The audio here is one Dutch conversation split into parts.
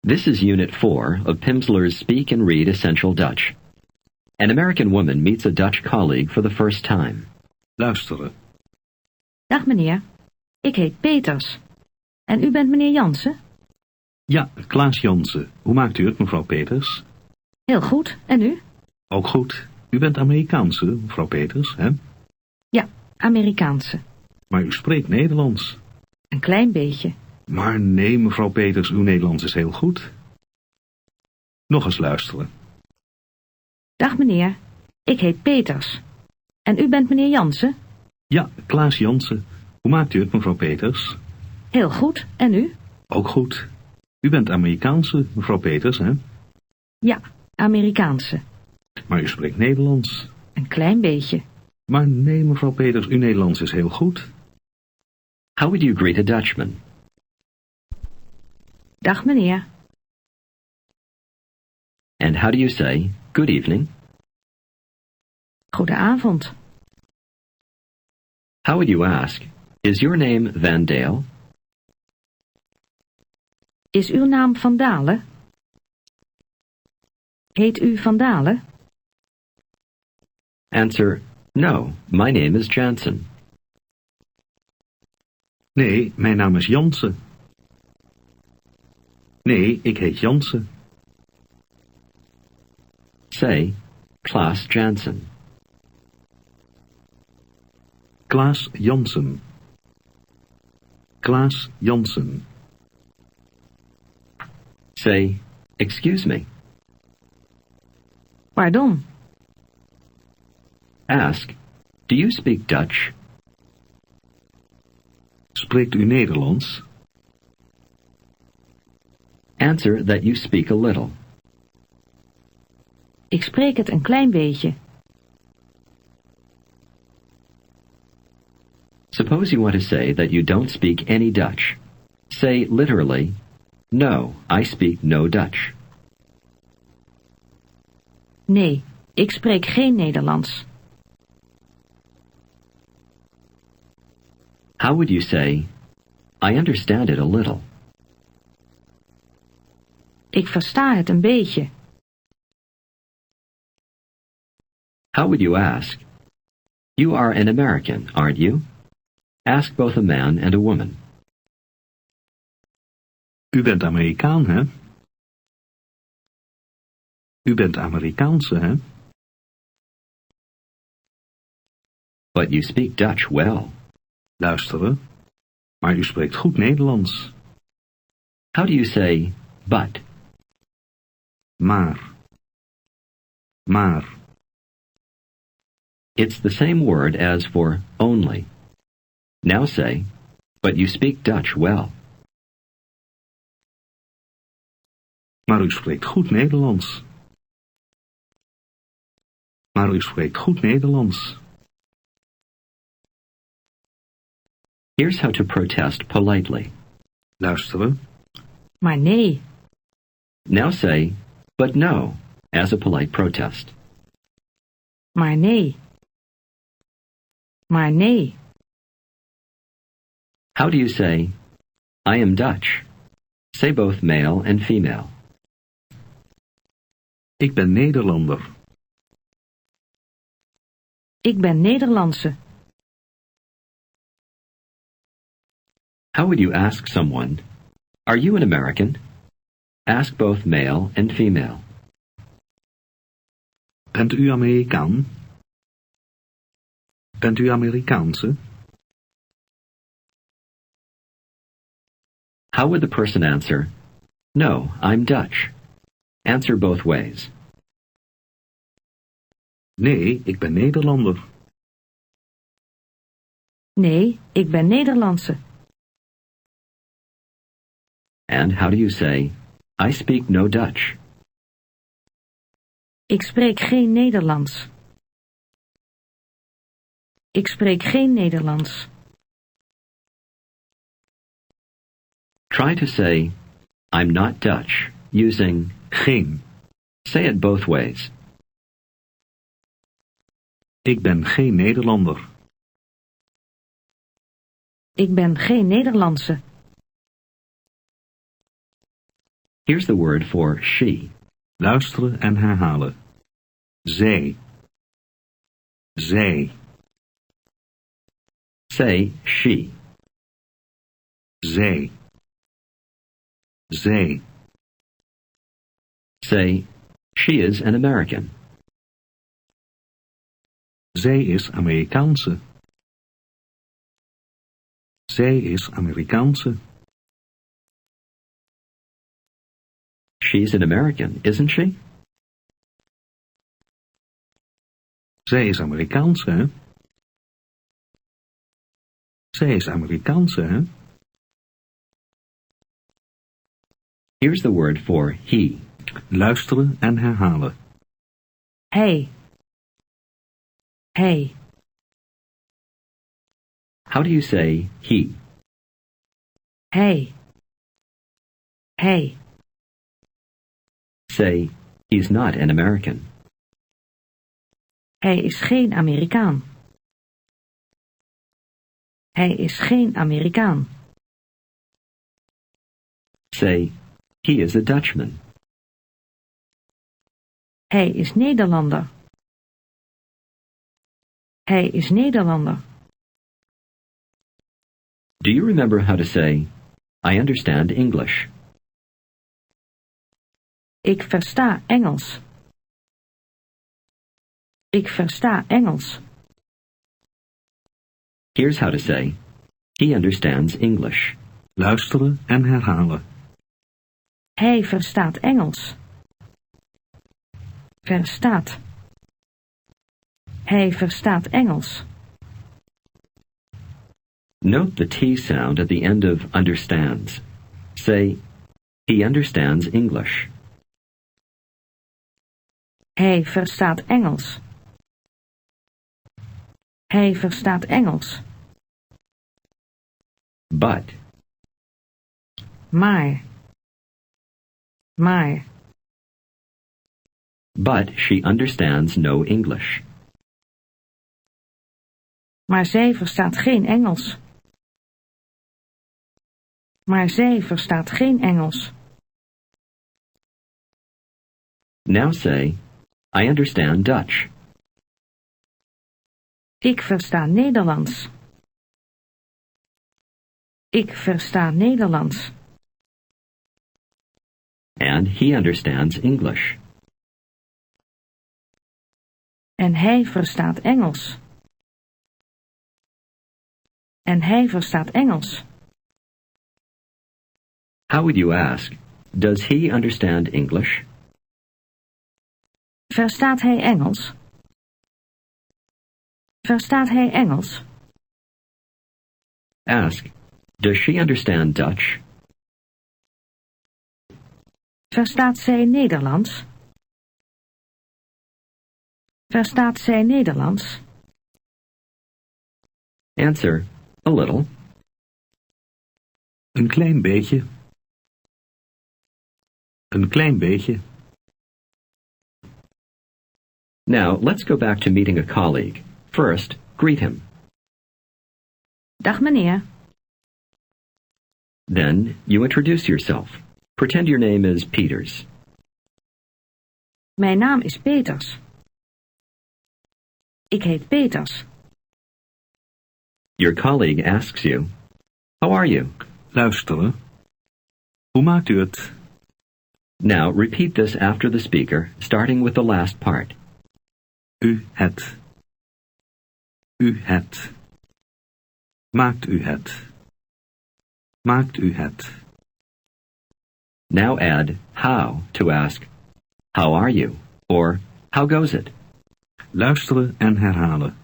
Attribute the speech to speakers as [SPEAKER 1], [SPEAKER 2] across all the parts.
[SPEAKER 1] This is Unit 4 of Pimsleur's Speak and Read Essential Dutch. An American woman meets a Dutch colleague for the first time.
[SPEAKER 2] Luisteren.
[SPEAKER 3] Dag meneer, ik heet Peters. En u bent meneer Jansen?
[SPEAKER 2] Ja, Klaas Jansen. Hoe maakt u het, mevrouw Peters?
[SPEAKER 3] Heel goed, en u?
[SPEAKER 2] Ook goed. U bent Amerikaanse, mevrouw Peters, hè?
[SPEAKER 3] Ja, Amerikaanse.
[SPEAKER 2] Maar u spreekt Nederlands.
[SPEAKER 3] Een klein beetje.
[SPEAKER 2] Maar nee, mevrouw Peters, uw Nederlands is heel goed. Nog eens luisteren.
[SPEAKER 3] Dag meneer, ik heet Peters. En u bent meneer Jansen?
[SPEAKER 2] Ja, Klaas Jansen. Hoe maakt u het, mevrouw Peters?
[SPEAKER 3] Heel goed, en u?
[SPEAKER 2] Ook goed. U bent Amerikaanse, mevrouw Peters, hè?
[SPEAKER 3] Ja, Amerikaanse.
[SPEAKER 2] Maar u spreekt Nederlands.
[SPEAKER 3] Een klein beetje.
[SPEAKER 2] Maar nee, mevrouw Peters, uw Nederlands is heel goed.
[SPEAKER 1] How would you greet a Dutchman?
[SPEAKER 3] Dag meneer.
[SPEAKER 1] And how do you say, good evening?
[SPEAKER 3] Goedenavond.
[SPEAKER 1] How would you ask, is your name Van Dale?
[SPEAKER 3] Is uw naam Van Dalen? Heet u Van Dalen?
[SPEAKER 1] Answer, no, my name is Jansen.
[SPEAKER 2] Nee, mijn naam is Jansen. Nee, ik heet Jansen.
[SPEAKER 1] Say, Klaas Jansen.
[SPEAKER 2] Klaas Jansen. Klaas Jansen.
[SPEAKER 1] Say, excuse me.
[SPEAKER 3] Pardon.
[SPEAKER 1] Ask, do you speak Dutch?
[SPEAKER 2] Spreekt u Nederlands?
[SPEAKER 1] Answer that you speak a little.
[SPEAKER 3] Ik spreek het een klein beetje.
[SPEAKER 1] Suppose you want to say that you don't speak any Dutch. Say literally, no, I speak no Dutch.
[SPEAKER 3] Nee, ik spreek geen Nederlands.
[SPEAKER 1] How would you say, I understand it a little?
[SPEAKER 3] Ik versta het een beetje.
[SPEAKER 1] How would you ask, you are an American, aren't you? Ask both a man and a woman.
[SPEAKER 2] U bent Amerikaan, hè? U bent Amerikaanse, hè?
[SPEAKER 1] But you speak Dutch well.
[SPEAKER 2] Luisteren. Maar u spreekt goed Nederlands.
[SPEAKER 1] How do you say, but?
[SPEAKER 2] Maar. Maar.
[SPEAKER 1] It's the same word as for only. Now say, but you speak Dutch well.
[SPEAKER 2] Maar u spreekt goed Nederlands. Maar u spreekt goed Nederlands.
[SPEAKER 1] Here's how to protest politely.
[SPEAKER 2] Luisteren.
[SPEAKER 3] Maar nee.
[SPEAKER 1] Now say, but no, as a polite protest.
[SPEAKER 3] Maar nee. Maar nee.
[SPEAKER 1] How do you say, I am Dutch? Say both male and female.
[SPEAKER 2] Ik ben Nederlander.
[SPEAKER 3] Ik ben Nederlandse.
[SPEAKER 1] How would you ask someone, are you an American? Ask both male and female.
[SPEAKER 2] Bent u Amerikaan? Bent u Amerikaanse?
[SPEAKER 1] How would the person answer, no, I'm Dutch? Answer both ways.
[SPEAKER 2] Nee, ik ben Nederlander.
[SPEAKER 3] Nee, ik ben Nederlandse.
[SPEAKER 1] And how do you say, I speak no Dutch?
[SPEAKER 3] Ik spreek geen Nederlands. Ik spreek geen Nederlands.
[SPEAKER 1] Try to say, I'm not Dutch, using
[SPEAKER 2] Geen.
[SPEAKER 1] say it both ways.
[SPEAKER 2] Ik ben geen Nederlander.
[SPEAKER 3] Ik ben geen Nederlandse.
[SPEAKER 1] Here's the word for she.
[SPEAKER 2] Luisteren en herhalen. Zij. Zij.
[SPEAKER 1] Say she.
[SPEAKER 2] Zij. Zij.
[SPEAKER 1] Say, she is an American.
[SPEAKER 2] Zij is Amerikaanse. Zij is Amerikaanse.
[SPEAKER 1] She's an American, isn't she?
[SPEAKER 2] Zij is Amerikaanse, hè? Zij is Amerikaanse, hè?
[SPEAKER 1] Here's the word for he.
[SPEAKER 2] Luisteren en herhalen.
[SPEAKER 3] Hij. Hij.
[SPEAKER 1] How do you say he?
[SPEAKER 3] Hij. Hij.
[SPEAKER 1] Say, he's not an American.
[SPEAKER 3] Hij is geen Amerikaan. Hij is geen Amerikaan.
[SPEAKER 1] Say, he is a Dutchman.
[SPEAKER 3] Hij is Nederlander. Hij is Nederlander.
[SPEAKER 1] Do you remember how to say, I understand English?
[SPEAKER 3] Ik versta Engels. Ik versta Engels.
[SPEAKER 1] Here's how to say, he understands English.
[SPEAKER 2] Luisteren en herhalen.
[SPEAKER 3] Hij verstaat Engels. Verstaat. Hij verstaat Engels.
[SPEAKER 1] Note the T sound at the end of understands. Say, he understands English.
[SPEAKER 3] Hij verstaat Engels. Hij verstaat Engels.
[SPEAKER 1] But,
[SPEAKER 3] Maar. Maar.
[SPEAKER 1] but she understands no English.
[SPEAKER 3] Maar zij verstaat geen Engels. Maar zij verstaat geen Engels.
[SPEAKER 1] Now say, I understand Dutch.
[SPEAKER 3] Ik versta Nederlands. Ik versta Nederlands.
[SPEAKER 1] And he understands English.
[SPEAKER 3] En hij verstaat Engels. En hij verstaat Engels.
[SPEAKER 1] How would you ask, does he understand English?
[SPEAKER 3] Verstaat hij Engels? Verstaat hij Engels?
[SPEAKER 1] Ask, does she understand Dutch?
[SPEAKER 3] Verstaat zij Nederlands? Verstaat zij Nederlands?
[SPEAKER 1] Answer, a little.
[SPEAKER 2] Een klein beetje. Een klein beetje.
[SPEAKER 1] Now, let's go back to meeting a colleague. First, greet him.
[SPEAKER 3] Dag meneer.
[SPEAKER 1] Then, you introduce yourself. Pretend your name is Peters.
[SPEAKER 3] Mijn naam is Peters. Ik heet Peters.
[SPEAKER 1] Your colleague asks you, how are you?
[SPEAKER 2] Luisteren. Hoe maakt u het?
[SPEAKER 1] Now, repeat this after the speaker, starting with the last part.
[SPEAKER 2] U het. U het. Maakt u het. Maakt u het.
[SPEAKER 1] Now add how to ask, how are you? Or, how goes it?
[SPEAKER 2] Luisteren en herhalen.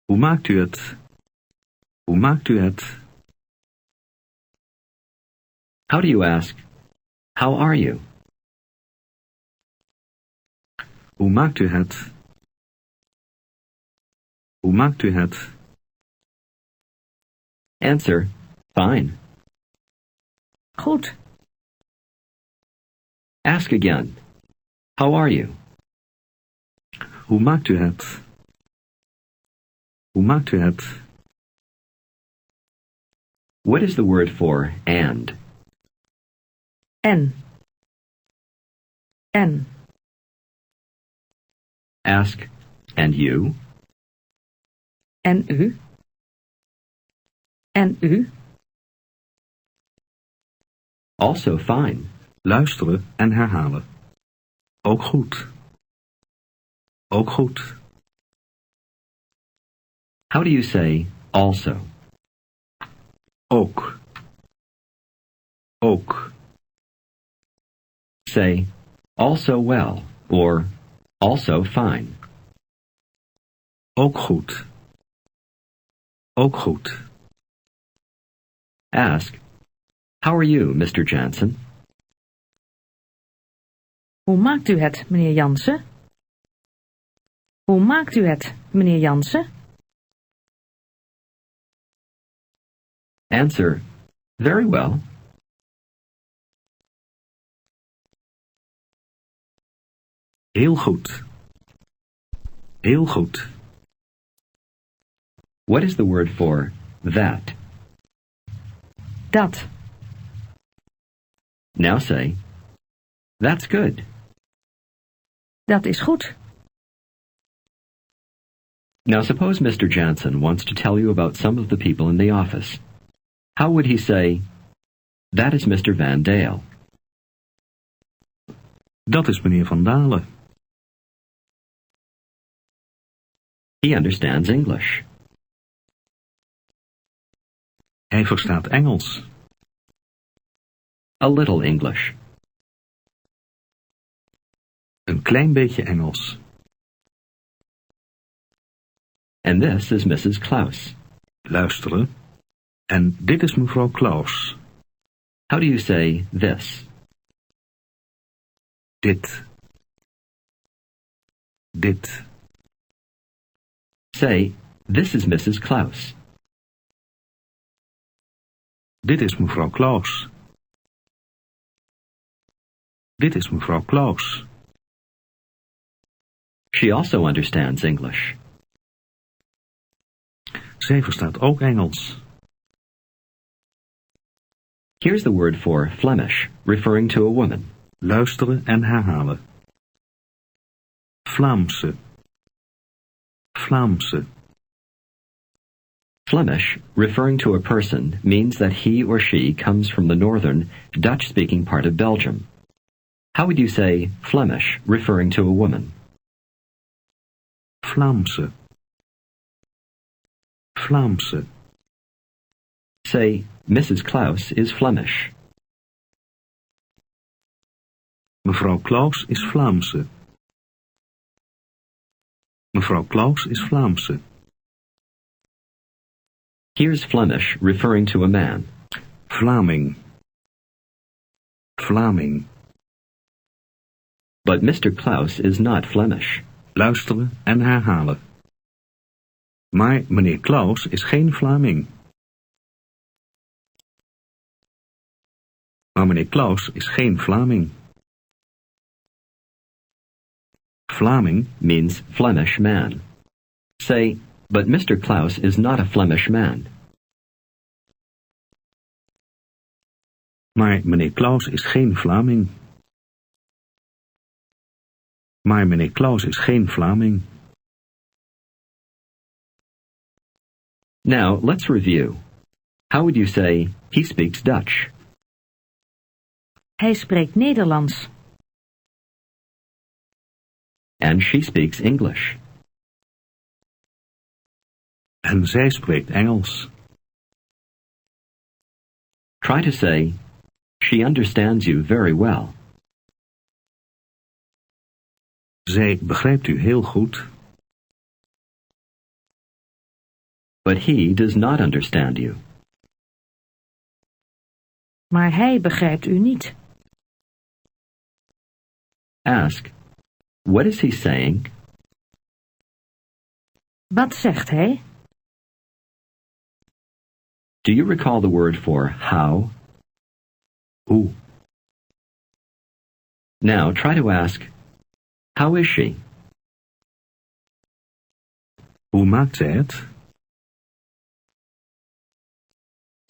[SPEAKER 2] Hoe maakt u het? Hoe maakt u het?
[SPEAKER 1] How do you ask, how are you?
[SPEAKER 2] Hoe maakt u het? Hoe maakt u het?
[SPEAKER 1] Answer, fine.
[SPEAKER 3] Goed.
[SPEAKER 1] Ask again, how are you?
[SPEAKER 2] Hoe maakt u het? Hoe maakt u het?
[SPEAKER 1] What is the word for and?
[SPEAKER 3] En. En.
[SPEAKER 1] Ask, and you?
[SPEAKER 3] En u? En u?
[SPEAKER 1] Also fine.
[SPEAKER 2] Luisteren en herhalen. Ook goed. Ook goed.
[SPEAKER 1] How do you say also?
[SPEAKER 2] Ook. Ook.
[SPEAKER 1] Say also well or also fine.
[SPEAKER 2] Ook goed. Ook goed.
[SPEAKER 1] Ask, how are you, Mr. Jansen?
[SPEAKER 3] Hoe maakt u het, meneer Jansen? Hoe maakt u het, meneer Jansen?
[SPEAKER 1] Answer, very well.
[SPEAKER 2] Heel goed. Heel goed.
[SPEAKER 1] What is the word for that?
[SPEAKER 3] Dat.
[SPEAKER 1] Now say, that's good.
[SPEAKER 3] Dat is goed.
[SPEAKER 1] Now suppose Mr. Jansen wants to tell you about some of the people in the office. How would he say, that is Mr. Van Dale?
[SPEAKER 2] Dat is meneer Van Dalen.
[SPEAKER 1] He understands English.
[SPEAKER 2] Hij verstaat Engels.
[SPEAKER 1] A little English.
[SPEAKER 2] Een klein beetje Engels.
[SPEAKER 1] And this is Mrs. Klaus.
[SPEAKER 2] Luisteren. En dit is mevrouw Klaus.
[SPEAKER 1] How do you say this?
[SPEAKER 2] Dit. Dit.
[SPEAKER 1] Say, this is Mrs. Klaus.
[SPEAKER 2] Dit is mevrouw Klaus. Dit is mevrouw Klaus.
[SPEAKER 1] She also understands English.
[SPEAKER 2] Zij verstaat ook Engels.
[SPEAKER 1] Here's the word for Flemish, referring to a woman.
[SPEAKER 2] Luisteren en herhalen. Vlaamse. Vlaamse.
[SPEAKER 1] Flemish, referring to a person, means that he or she comes from the northern, Dutch-speaking part of Belgium. How would you say Flemish, referring to a woman?
[SPEAKER 2] Vlaamse. Vlaamse.
[SPEAKER 1] Say, Mrs. Klaus is Flemish.
[SPEAKER 2] Mevrouw Klaus is Vlaamse. Mevrouw Klaus is Vlaamse.
[SPEAKER 1] Here's Flemish, referring to a man.
[SPEAKER 2] Vlaming. Vlaming.
[SPEAKER 1] But Mr. Klaus is not Flemish.
[SPEAKER 2] Luisteren en herhalen. Maar meneer Klaus is geen Vlaming. Maar meneer Klaus is geen Vlaming.
[SPEAKER 1] Vlaming means Flemish man. Say, but Mr. Klaus is not a Flemish man.
[SPEAKER 2] Maar meneer Klaus is geen Vlaming. Maar meneer Klaus is geen Vlaming.
[SPEAKER 1] Now, let's review. How would you say, he speaks Dutch?
[SPEAKER 3] Hij spreekt Nederlands.
[SPEAKER 1] And she speaks English.
[SPEAKER 2] En zij spreekt Engels.
[SPEAKER 1] Try to say, she understands you very well.
[SPEAKER 2] Zij begrijpt u heel goed.
[SPEAKER 1] But he does not understand you.
[SPEAKER 3] Maar hij begrijpt u niet.
[SPEAKER 1] Ask, what is he saying?
[SPEAKER 3] Wat zegt hij?
[SPEAKER 1] Do you recall the word for how?
[SPEAKER 2] Hoe?
[SPEAKER 1] Now try to ask, how is she?
[SPEAKER 2] Hoe maakt zij het?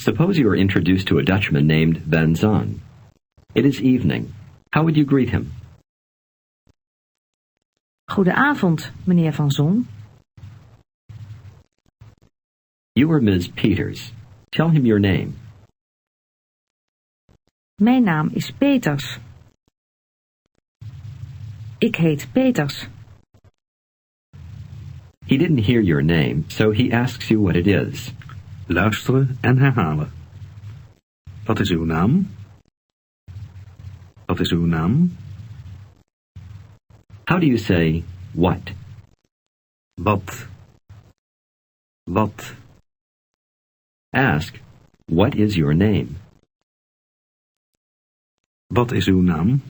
[SPEAKER 1] Suppose you are introduced to a Dutchman named Van Zon. It is evening. How would you greet him?
[SPEAKER 3] Goedenavond, meneer Van Zon.
[SPEAKER 1] You are Ms. Peters. Tell him your name.
[SPEAKER 3] Mijn naam is Peters. Ik heet Peters.
[SPEAKER 1] He didn't hear your name, so he asks you what it is.
[SPEAKER 2] Luisteren en herhalen. Wat is uw naam? Wat is uw naam?
[SPEAKER 1] How do you say, what?
[SPEAKER 2] Wat? Wat?
[SPEAKER 1] Ask, what is your name?
[SPEAKER 2] Wat is uw naam?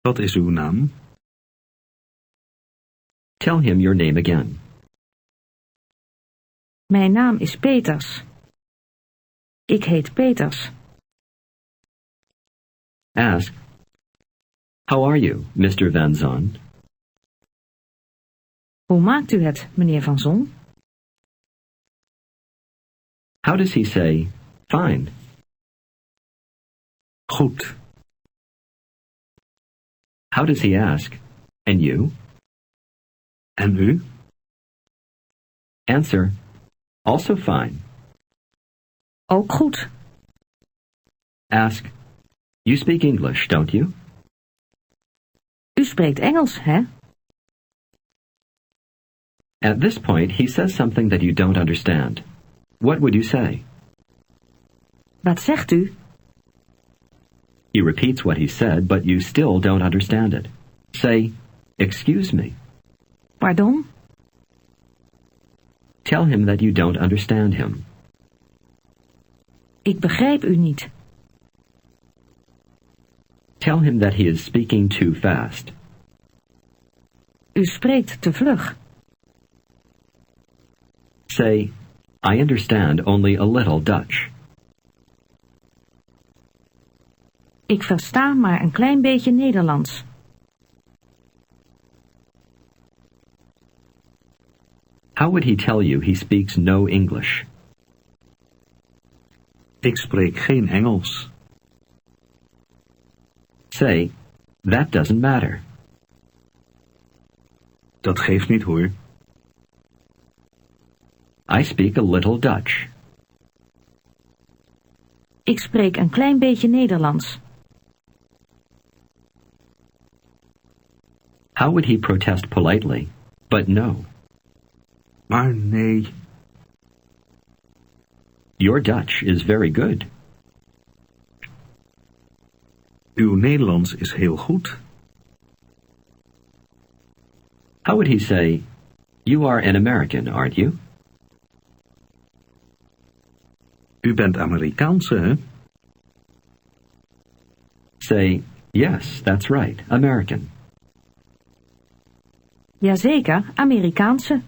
[SPEAKER 2] Wat is uw naam?
[SPEAKER 1] Tell him your name again.
[SPEAKER 3] Mijn naam is Peters. Ik heet Peters.
[SPEAKER 1] Ask, how are you, Mr. Van Zon?
[SPEAKER 3] Hoe maakt u het, meneer Van Zon?
[SPEAKER 1] How does he say, fine?
[SPEAKER 2] Goed.
[SPEAKER 1] How does he ask, and you?
[SPEAKER 2] En u?
[SPEAKER 1] Answer, also fine.
[SPEAKER 3] Ook goed.
[SPEAKER 1] Ask, you speak English, don't you?
[SPEAKER 3] U spreekt Engels, hè?
[SPEAKER 1] At this point, he says something that you don't understand. What would you say?
[SPEAKER 3] Wat zegt u?
[SPEAKER 1] He repeats what he said, but you still don't understand it. Say, excuse me.
[SPEAKER 3] Pardon?
[SPEAKER 1] Tell him that you don't understand him.
[SPEAKER 3] Ik begrijp u niet.
[SPEAKER 1] Tell him that he is speaking too fast.
[SPEAKER 3] U spreekt te vlug.
[SPEAKER 1] Say, I understand only a little Dutch.
[SPEAKER 3] Ik versta maar een klein beetje Nederlands.
[SPEAKER 1] How would he tell you he speaks no English?
[SPEAKER 2] Ik spreek geen Engels.
[SPEAKER 1] Say, that doesn't matter.
[SPEAKER 2] Dat geeft niet hoor.
[SPEAKER 1] I speak a little Dutch.
[SPEAKER 3] Ik spreek een klein beetje Nederlands.
[SPEAKER 1] How would he protest politely? But no.
[SPEAKER 2] Maar nee.
[SPEAKER 1] Your Dutch is very good.
[SPEAKER 2] Uw Nederlands is heel goed.
[SPEAKER 1] How would he say, you are an American, aren't you?
[SPEAKER 2] U bent Amerikaanse, hè?
[SPEAKER 1] Say, yes, that's right, American.
[SPEAKER 3] Jazeker, Amerikaanse.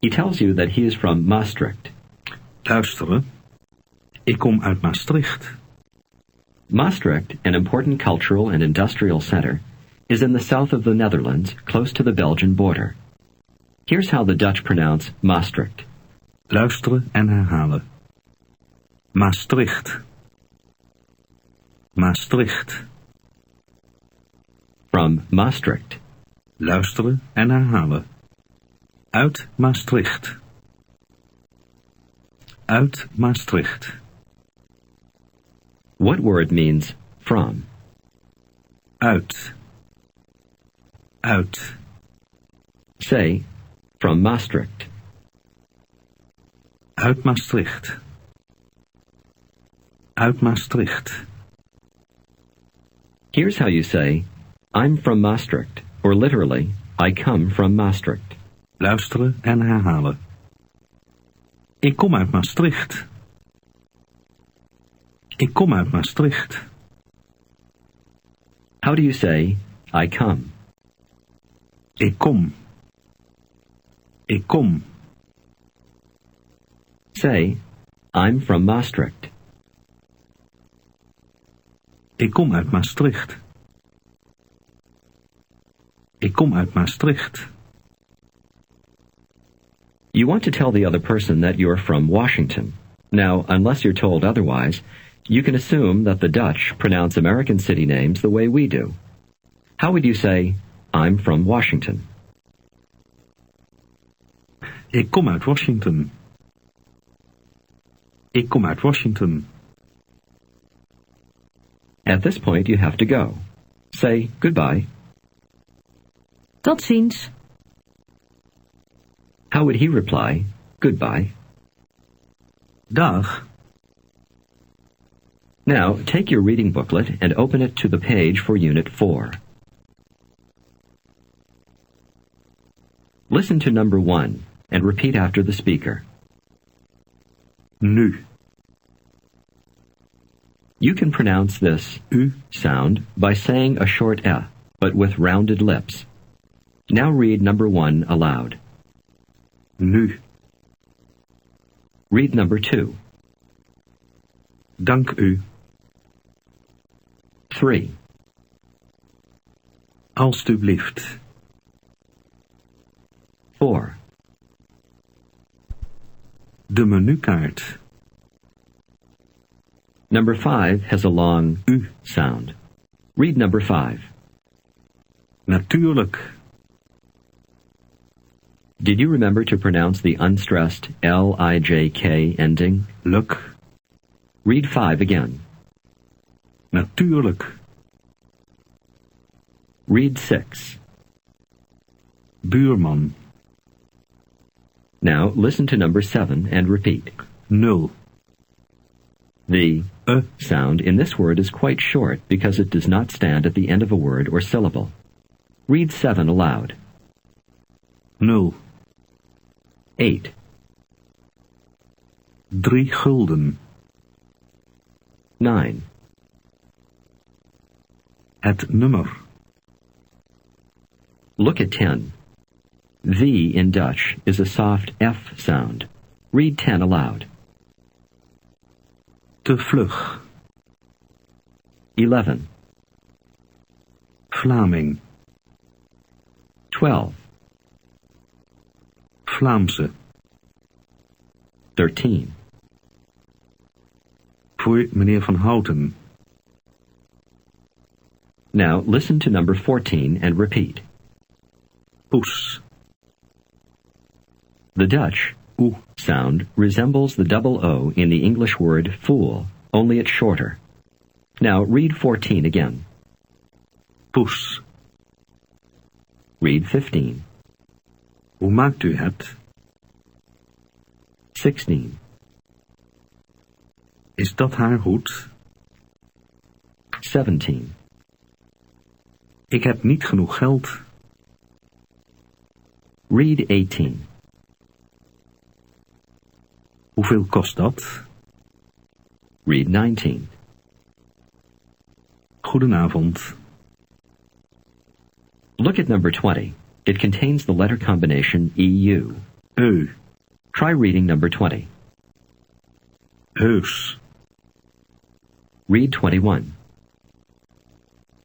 [SPEAKER 1] He tells you that he is from Maastricht.
[SPEAKER 2] Luisteren. Ik kom uit Maastricht.
[SPEAKER 1] Maastricht, an important cultural and industrial center, is in the south of the Netherlands, close to the Belgian border. Here's how the Dutch pronounce Maastricht.
[SPEAKER 2] Luisteren en herhalen. Maastricht. Maastricht.
[SPEAKER 1] From Maastricht.
[SPEAKER 2] Luisteren en herhalen. Uit Maastricht. Uit Maastricht.
[SPEAKER 1] What word means from?
[SPEAKER 2] Uit. Uit.
[SPEAKER 1] Say, from Maastricht.
[SPEAKER 2] Uit Maastricht. Uit Maastricht.
[SPEAKER 1] Here's how you say, I'm from Maastricht, or literally, I come from Maastricht.
[SPEAKER 2] Luisteren en herhalen. Ik kom uit Maastricht. Ik kom uit Maastricht.
[SPEAKER 1] How do you say, I come?
[SPEAKER 2] Ik kom. Ik kom.
[SPEAKER 1] Say, I'm from Maastricht.
[SPEAKER 2] Ik kom uit Maastricht. Ik kom uit Maastricht.
[SPEAKER 1] You want to tell the other person that you're from Washington. Now, unless you're told otherwise, you can assume that the Dutch pronounce American city names the way we do. How would you say, I'm from Washington?
[SPEAKER 2] Ik kom uit Washington. Ik kom uit Washington.
[SPEAKER 1] At this point, you have to go. Say goodbye.
[SPEAKER 3] Tot ziens.
[SPEAKER 1] How would he reply, goodbye?
[SPEAKER 2] Dag.
[SPEAKER 1] Now, take your reading booklet and open it to the page for Unit 4. Listen to number 1 and repeat after the speaker.
[SPEAKER 2] Nu.
[SPEAKER 1] You can pronounce this
[SPEAKER 2] U.
[SPEAKER 1] sound by saying a short but with rounded lips. Now read number 1 aloud.
[SPEAKER 2] Nu.
[SPEAKER 1] Read number 2.
[SPEAKER 2] Dank u.
[SPEAKER 1] 3.
[SPEAKER 2] Alstublieft.
[SPEAKER 1] 4.
[SPEAKER 2] De menukaart.
[SPEAKER 1] Number 5 has a long
[SPEAKER 2] U.
[SPEAKER 1] sound. Read number 5.
[SPEAKER 2] Natuurlijk.
[SPEAKER 1] Did you remember to pronounce the unstressed L-I-J-K ending?
[SPEAKER 2] Luk.
[SPEAKER 1] Read 5 again.
[SPEAKER 2] Natuurlijk.
[SPEAKER 1] Read 6.
[SPEAKER 2] Buurman.
[SPEAKER 1] Now listen to number 7 and repeat.
[SPEAKER 2] Nul.
[SPEAKER 1] The sound in this word is quite short because it does not stand at the end of a word or syllable. Read 7 aloud.
[SPEAKER 2] Nul.
[SPEAKER 1] 8.
[SPEAKER 2] 3 gulden.
[SPEAKER 1] 9.
[SPEAKER 2] Het nummer.
[SPEAKER 1] Look at 10. The in Dutch is a soft F sound. Read 10 aloud.
[SPEAKER 2] Te vlug.
[SPEAKER 1] 11.
[SPEAKER 2] Vlaming.
[SPEAKER 1] 12.
[SPEAKER 2] Vlaamse.
[SPEAKER 1] 13.
[SPEAKER 2] Voor meneer Van Houten.
[SPEAKER 1] Now listen to number 14 and repeat.
[SPEAKER 2] Poes.
[SPEAKER 1] The Dutch oo sound resembles the double O in the English word fool, only it's shorter. Now read 14 again.
[SPEAKER 2] Poes.
[SPEAKER 1] Read 15.
[SPEAKER 2] Hoe maakt u het?
[SPEAKER 1] 16.
[SPEAKER 2] Is dat haar goed?
[SPEAKER 1] 17.
[SPEAKER 2] Ik heb niet genoeg geld.
[SPEAKER 1] Read 18.
[SPEAKER 2] Hoeveel kost dat?
[SPEAKER 1] Read 19.
[SPEAKER 2] Goedenavond.
[SPEAKER 1] Look at number 20. It contains the letter combination EU.
[SPEAKER 2] Eu.
[SPEAKER 1] Try reading number 20.
[SPEAKER 2] Heus.
[SPEAKER 1] Read 21.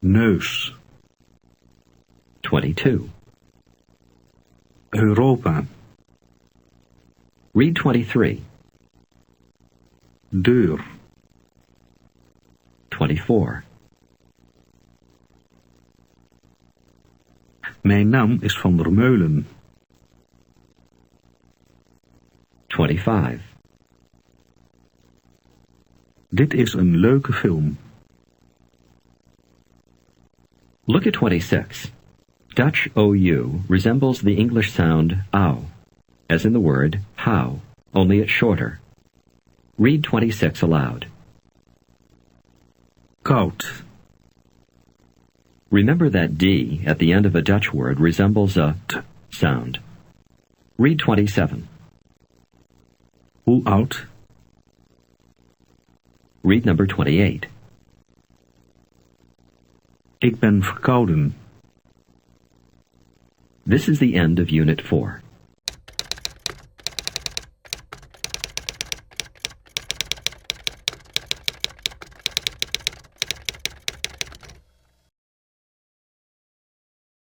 [SPEAKER 2] Neus.
[SPEAKER 1] 22.
[SPEAKER 2] Europa.
[SPEAKER 1] Read 23.
[SPEAKER 2] Deur.
[SPEAKER 1] 24.
[SPEAKER 2] Mijn naam is Van der Meulen.
[SPEAKER 1] 25.
[SPEAKER 2] Dit is een leuke film.
[SPEAKER 1] Look at 26. Dutch OU resembles the English sound ow, as in the word how, only it's shorter. Read 26 aloud.
[SPEAKER 2] Koud.
[SPEAKER 1] Remember that D at the end of a Dutch word resembles a T sound. Read 27.
[SPEAKER 2] Hoe oud?
[SPEAKER 1] Read number 28.
[SPEAKER 2] Ik ben verkouden.
[SPEAKER 1] This is the end of Unit 4.